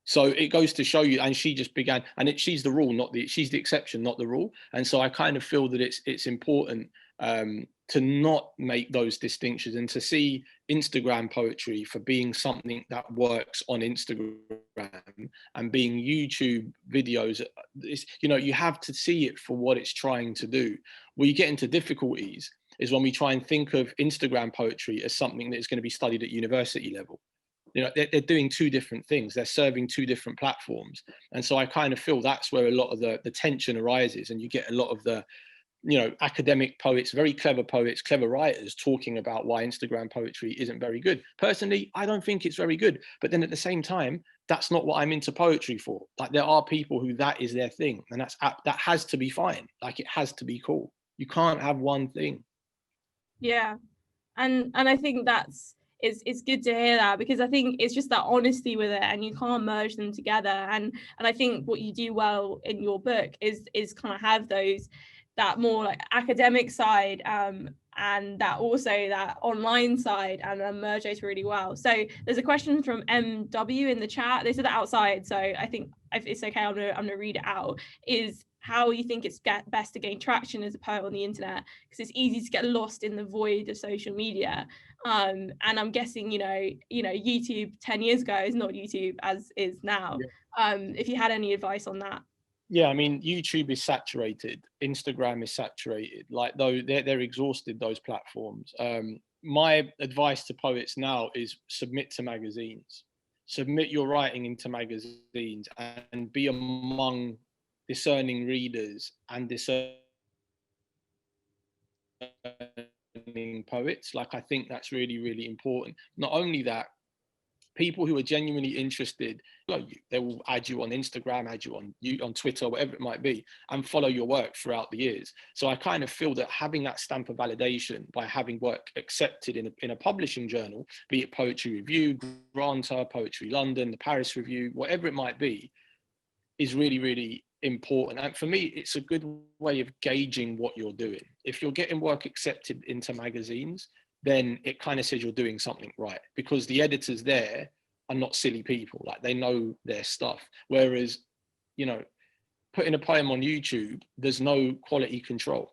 So it goes to show you, and she just began, and she's the rule, she's the exception, not the rule. And so I kind of feel that it's important to not make those distinctions and to see Instagram poetry for being something that works on Instagram and being YouTube videos. You know, you have to see it for what it's trying to do. Where you get into difficulties is when we try and think of Instagram poetry as something that is going to be studied at university level. You know, they're doing two different things. They're serving two different platforms. And so I kind of feel that's where a lot of the tension arises, and you get a lot of the you know, academic poets, very clever poets, clever writers talking about why Instagram poetry isn't very good. Personally, I don't think it's very good. But then at the same time, that's not what I'm into poetry for. Like, there are people who that is their thing, and that has to be fine. Like, it has to be cool. You can't have one thing. Yeah. And I think it's good to hear that, because I think it's just that honesty with it, and you can't merge them together. And I think what you do well in your book is kind of have that more like academic side, and that also that online side, and then merge those really well. So there's a question from MW in the chat. They said that outside, so I think if it's okay, I'm gonna read it out. Is how you think it's best to gain traction as a poet on the internet, because it's easy to get lost in the void of social media. And I'm guessing, you know, YouTube 10 years ago is not YouTube as is now. Yeah. If you had any advice on that. Yeah, I mean, YouTube is saturated. Instagram is saturated. Like, though they're exhausted, those platforms. My advice to poets now is submit to magazines. Submit your writing into magazines and be among discerning readers and discerning poets. Like, I think that's really, really important. Not only that, people who are genuinely interested, they will add you on Instagram, add you on Twitter, whatever it might be, and follow your work throughout the years. So I kind of feel that having that stamp of validation by having work accepted in a publishing journal, be it Poetry Review, Granta, Poetry London, the Paris Review, whatever it might be, is really, really important. And for me, it's a good way of gauging what you're doing. If you're getting work accepted into magazines, then it kind of says you're doing something right, because the editors there are not silly people. Like, they know their stuff. Whereas, you know, putting a poem on YouTube, there's no quality control.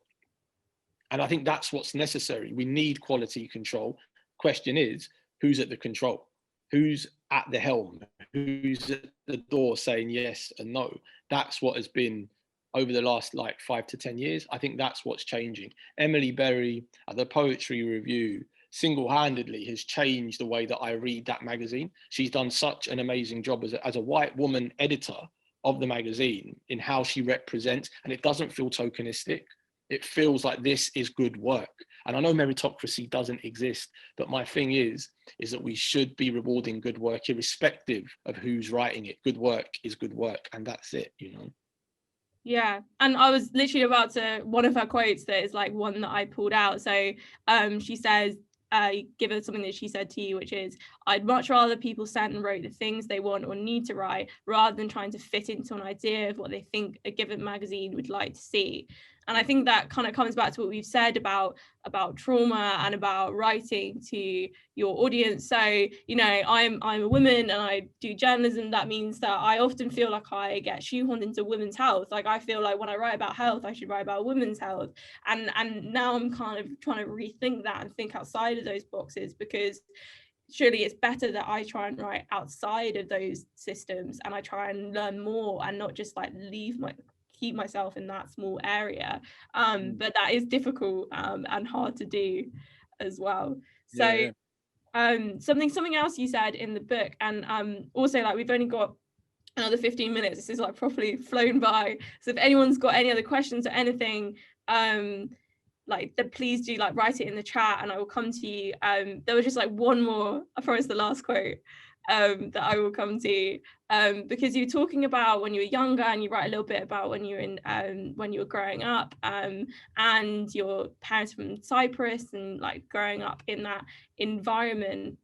And I think that's what's necessary. We need quality control. Question is, who's at the control? Who's at the helm? Who's at the door saying yes and no? That's what has been over the last like 5 to 10 years. I think that's what's changing. Emily Berry at the Poetry Review single-handedly has changed the way that I read that magazine. She's done such an amazing job as a white woman editor of the magazine in how she represents, and it doesn't feel tokenistic. It feels like this is good work. And I know meritocracy doesn't exist, but my thing is that we should be rewarding good work irrespective of who's writing it. Good work is good work, and that's it, you know? Yeah, and I was literally about to, one of her quotes that is like one that I pulled out. So she says, give her something that she said to you, which is, I'd much rather people sat and wrote the things they want or need to write, rather than trying to fit into an idea of what they think a given magazine would like to see. And I think that kind of comes back to what we've said about trauma and about writing to your audience. So, you know, I'm a woman and I do journalism. That means that I often feel like I get shoehorned into women's health. Like, I feel like when I write about health, I should write about women's health. And now I'm kind of trying to rethink that and think outside of those boxes, because surely it's better that I try and write outside of those systems, and I try and learn more and not just like keep myself in that small area. But that is difficult and hard to do as well. So something else you said in the book, and also, like, we've only got another 15 minutes. This is like properly flown by. So if anyone's got any other questions or anything, like, then please do like write it in the chat and I will come to you. There was just like one more, I promise, the last quote that I will come to, because you were talking about when you were younger, and you write a little bit about when you were when you were growing up, and your parents from Cyprus, and like growing up in that environment.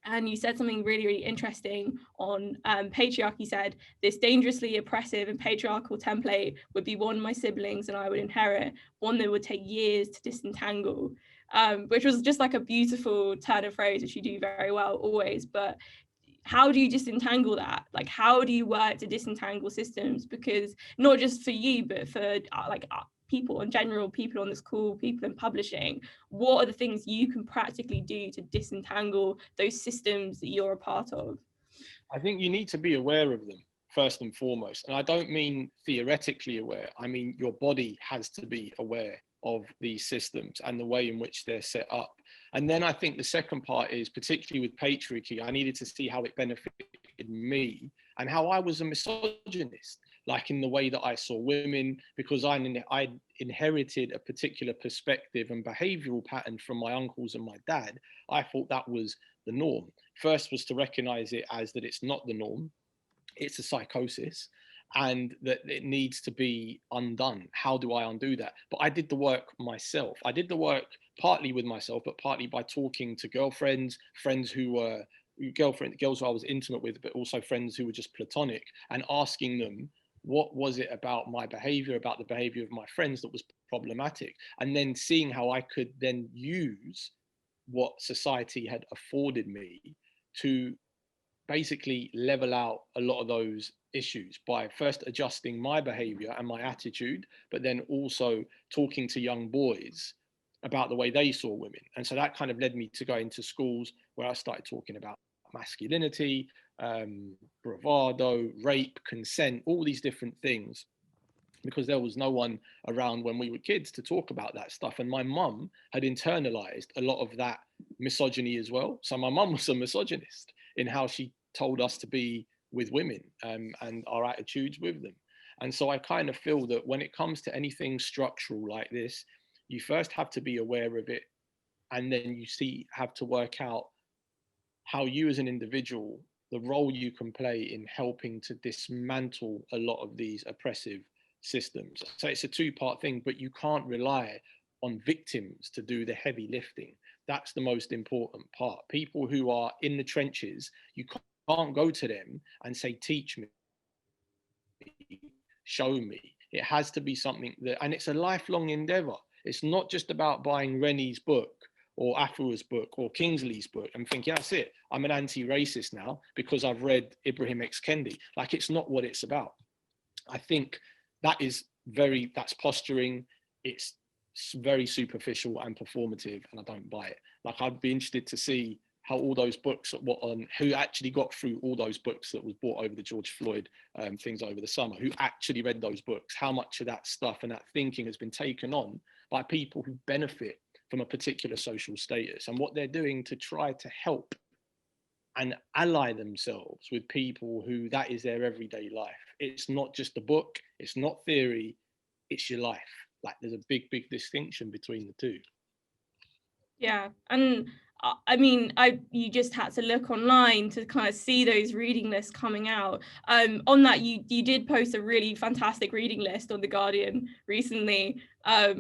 And you said something really, really interesting on patriarchy. You said, this dangerously oppressive and patriarchal template would be one my siblings and I would inherit, one that would take years to disentangle, which was just like a beautiful turn of phrase, which you do very well always. But how do you disentangle that? Like, how do you work to disentangle systems? Because not just for you, but for people in general, people on this call, people in publishing, what are the things you can practically do to disentangle those systems that you're a part of? I think you need to be aware of them first and foremost. And I don't mean theoretically aware. I mean, your body has to be aware of these systems and the way in which they're set up. And then I think the second part is, particularly with patriarchy, I needed to see how it benefited me and how I was a misogynist. like in the way that I saw women, because I inherited a particular perspective and behavioral pattern from my uncles and my dad. I thought that was the norm. First was to recognize it as that it's not the norm, it's a psychosis, and that it needs to be undone. How do I undo that? But I did the work myself. I did the work partly with myself, but partly by talking to girlfriends, friends who were girls who I was intimate with, but also friends who were just platonic, and asking them, what was it about my behavior, about the behavior of my friends that was problematic? And then seeing how I could then use what society had afforded me to basically level out a lot of those issues by first adjusting my behavior and my attitude, but then also talking to young boys about the way they saw women. And so that kind of led me to go into schools where I started talking about masculinity, bravado, rape, consent, all these different things, because there was no one around when we were kids to talk about that stuff. And my mum had internalized a lot of that misogyny as well. So my mum was a misogynist in how she told us to be with women, and our attitudes with them. And so I kind of feel that when it comes to anything structural like this, you first have to be aware of it, and then you have to work out how you as an individual, the role you can play in helping to dismantle a lot of these oppressive systems. So it's a two-part thing, but you can't rely on victims to do the heavy lifting. That's the most important part. People who are in the trenches, you can't go to them and say, teach me, show me. It has to be something that, and it's a lifelong endeavor. It's not just about buying Rennie's book or Afura's book or Kingsley's book and thinking, that's it, I'm an anti-racist now because I've read Ibrahim X. Kendi. Like, it's not what it's about. I think that's posturing. It's very superficial and performative, and I don't buy it. Like, I'd be interested to see how all those books, who actually got through all those books that was bought over the George Floyd things over the summer, who actually read those books, how much of that stuff and that thinking has been taken on by people who benefit from a particular social status, and what they're doing to try to help and ally themselves with people who that is their everyday life. It's not just a book, it's not theory, it's your life. Like, there's a big distinction between the two. Yeah, and I mean, you just had to look online to kind of see those reading lists coming out. On that, you did post a really fantastic reading list on The Guardian recently,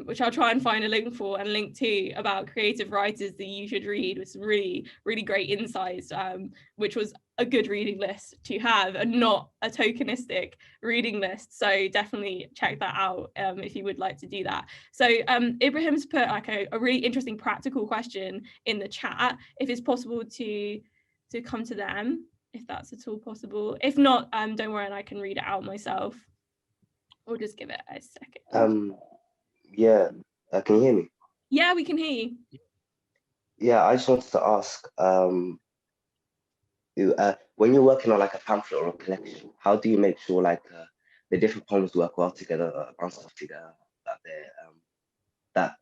which I'll try and find a link for and link to, about creative writers that you should read, with some really great insights, which was a good reading list to have and not a tokenistic reading list. So definitely check that out if you would like to do that. So Ibrahim's put like a really interesting practical question in the chat, if it's possible to come to them, if that's at all possible. If not, don't worry, and I can read it out myself, or just give it a second. Yeah, can you hear me? Yeah, we can hear you. Yeah, I just wanted to ask, when you're working on like a pamphlet or a collection, how do you make sure like the different poems work well together, bounce off together, that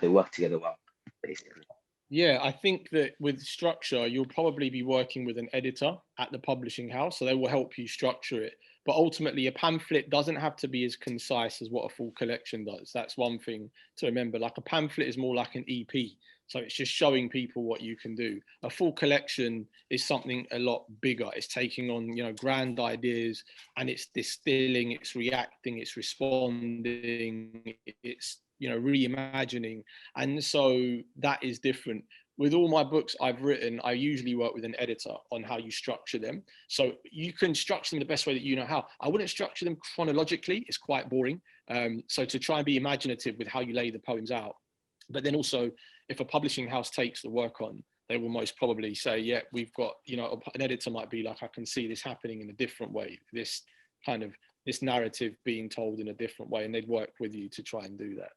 they work together well, basically? Yeah, I think that with structure, you'll probably be working with an editor at the publishing house, so they will help you structure it. But ultimately, a pamphlet doesn't have to be as concise as what a full collection does. That's one thing to remember. Like, a pamphlet is more like an EP. So it's just showing people what you can do. A full collection is something a lot bigger. It's taking on, grand ideas, and it's distilling, it's reacting, it's responding, it's, reimagining. And so that is different. With all my books I've written, I usually work with an editor on how you structure them. So you can structure them the best way that you know how. I wouldn't structure them chronologically, it's quite boring. So to try and be imaginative with how you lay the poems out. But then also, if a publishing house takes the work on, they will most probably say, yeah, we've got, an editor might be like, I can see this happening in a different way, this narrative being told in a different way, and they'd work with you to try and do that.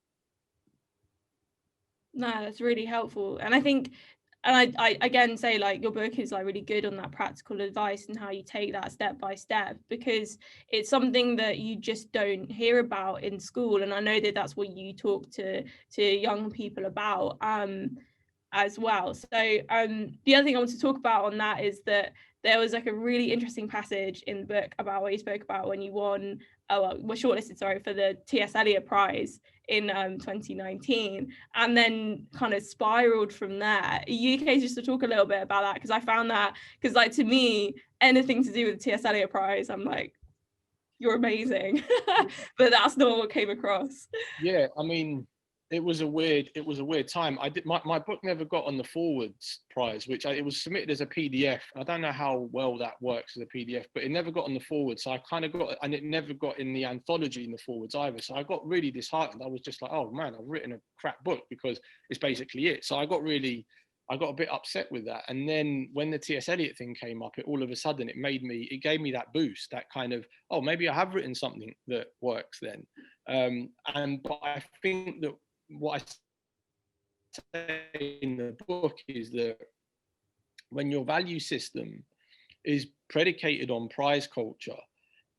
No, that's really helpful. And I think, and I again say, like, your book is like really good on that practical advice and how you take that step by step, because it's something that you just don't hear about in school. And I know that that's what you talk to young people about. as well. So the other thing I want to talk about on that is that there was like a really interesting passage in the book about what you spoke about when you won, were shortlisted, sorry, for the T.S. Eliot Prize in 2019, and then kind of spiraled from there. Are you okay just to talk a little bit about that? Because I found that, because like to me, anything to do with the T.S. Eliot Prize, I'm like, you're amazing. But that's not what came across. Yeah, I mean, it was a weird time. My book never got on the Forwards Prize, which it was submitted as a PDF. I don't know how well that works as a PDF, but it never got on the Forwards. So I kind of got, and it never got in the anthology in the Forwards either. So I got really disheartened. I was just like, oh man, I've written a crap book, because it's basically it. So I got a bit upset with that. And then when the T.S. Eliot thing came up, all of a sudden it gave me that boost, that kind of, oh, maybe I have written something that works then. But I think that what I say in the book is that when your value system is predicated on prize culture,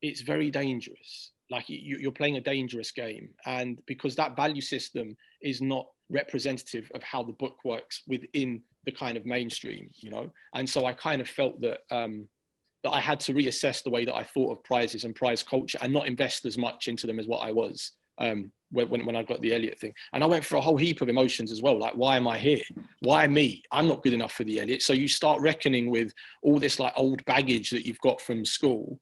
it's very dangerous. Like you're playing a dangerous game, and because that value system is not representative of how the book works within the kind of mainstream, you know. And so I kind of felt that that I had to reassess the way that I thought of prizes and prize culture, and not invest as much into them as what I was when I got the Eliot thing. And I went through a whole heap of emotions as well. Like, why am I here? Why me? I'm not good enough for the Eliot. So you start reckoning with all this like old baggage that you've got from school.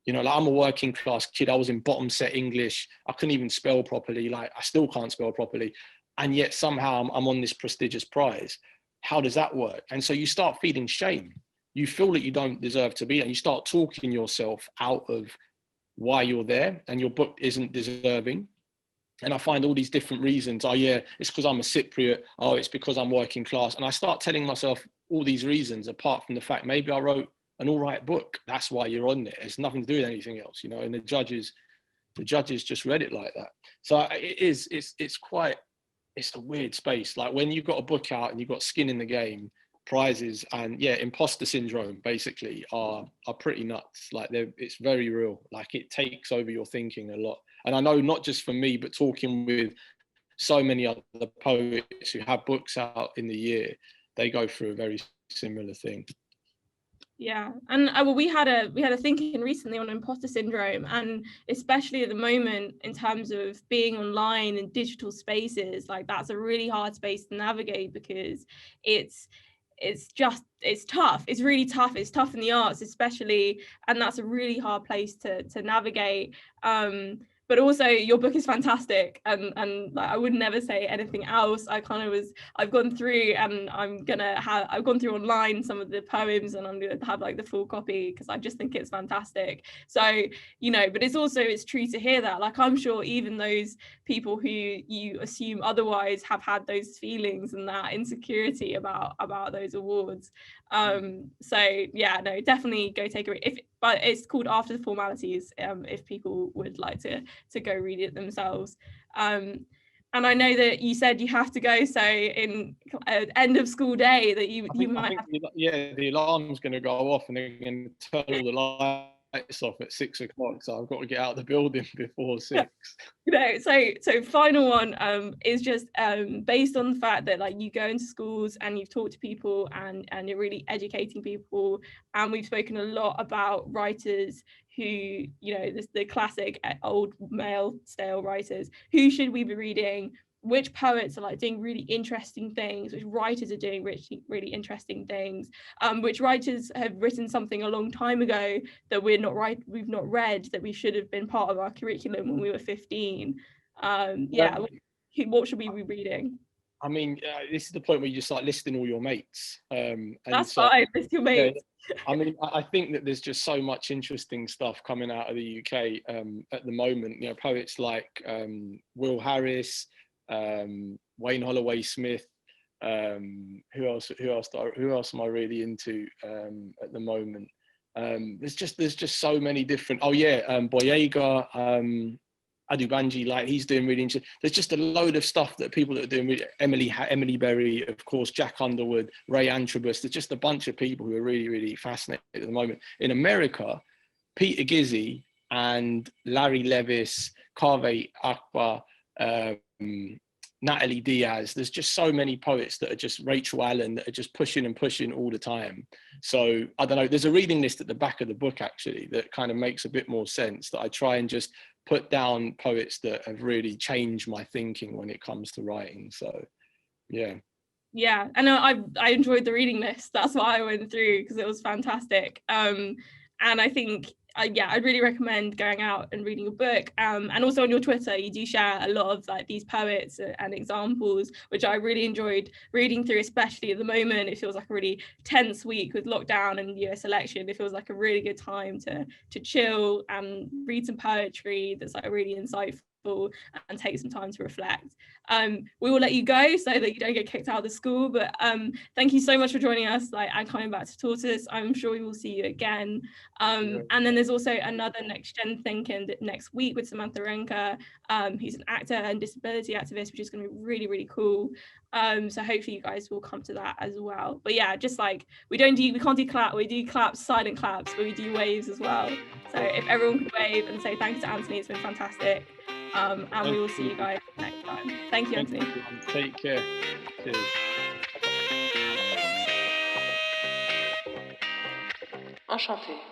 You know, like I'm a working class kid. I was in bottom set English. I couldn't even spell properly. Like I still can't spell properly. And yet somehow I'm on this prestigious prize. How does that work? And so you start feeling shame. You feel that you don't deserve to be there. And you start talking yourself out of why you're there, and your book isn't deserving. And I find all these different reasons. Oh yeah, it's because I'm a Cypriot. Oh, it's because I'm working class. And I start telling myself all these reasons, apart from the fact maybe I wrote an all right book. That's why you're on there. It's nothing to do with anything else, you know. And the judges just read it like that. So it's a weird space. Like when you've got a book out and you've got skin in the game, prizes and imposter syndrome basically are pretty nuts. Like it's very real. Like it takes over your thinking a lot. And I know not just for me, but talking with so many other poets who have books out in the year, they go through a very similar thing. Yeah, and well, we had a thinking recently on imposter syndrome, and especially at the moment in terms of being online and digital spaces, like that's a really hard space to navigate, because it's tough. It's really tough. It's tough in the arts especially, and that's a really hard place to navigate. But also your book is fantastic, and like I would never say anything else. I've gone through, and I've gone through online some of the poems, and I'm gonna have like the full copy because I just think it's fantastic. So, you know, but it's true to hear that. Like I'm sure even those people who you assume otherwise have had those feelings and that insecurity about those awards. So yeah, no, definitely go take a read. But it's called After the Formalities, if people would like to go read it themselves. And I know that you said you have to go, so in end of school day that you might have. The alarm's going to go off and they're going to turn all the lights off at 6 o'clock, so I've got to get out of the building before 6. You know, so final one is just based on the fact that like you go into schools and you've talked to people and you're really educating people, and we've spoken a lot about writers who, you know, the classic old male stale writers. Who should we be reading? Which poets are like doing really interesting things? Which writers are doing really interesting things? Which writers have written something a long time ago that we've not read, that we should have been part of our curriculum when we were 15? What should we be reading? I mean, this is the point where you just start listing all your mates. That's fine, list your mates. Yeah, I mean, I think that there's just so much interesting stuff coming out of the UK at the moment. You know, poets like Will Harris, Wayne Holloway Smith. Who else am I really into at the moment? There's just so many different. Boyega, Adubanji, like he's doing really interesting. There's just a load of stuff that people that are doing. Emily Berry, of course, Jack Underwood, Ray Antrobus. There's just a bunch of people who are really, really fascinated at the moment. In America, Peter Gizzi and Larry Levis, Kaveh Akbar, Natalie Diaz. There's just so many poets that are just Rachel Allen that are just pushing and pushing all the time. So I don't know, there's a reading list at the back of the book actually that kind of makes a bit more sense, that I try and just put down poets that have really changed my thinking when it comes to writing. So yeah. Yeah, I know, I enjoyed the reading list. That's why I went through, because it was fantastic. And I think, I'd really recommend going out and reading a book. And also on your Twitter, you do share a lot of like these poets and examples, which I really enjoyed reading through, especially at the moment. It feels like a really tense week with lockdown and US election. It feels like a really good time to chill and read some poetry that's like really insightful and take some time to reflect. We will let you go so that you don't get kicked out of the school, but thank you so much for joining us, like, and coming back to Tortoise. I'm sure we will see you again. And then there's also another NextGen Thinking next week with Samantha Renka, who's an actor and disability activist, which is going to be really, really cool. So hopefully you guys will come to that as well. But yeah, just like we can't do clap, we do claps, silent claps, but we do waves as well. So if everyone could wave and say thanks to Anthony, it's been fantastic. And we will see you guys next time. Thank you, Anthony. Take care. Cheers. Enchanté.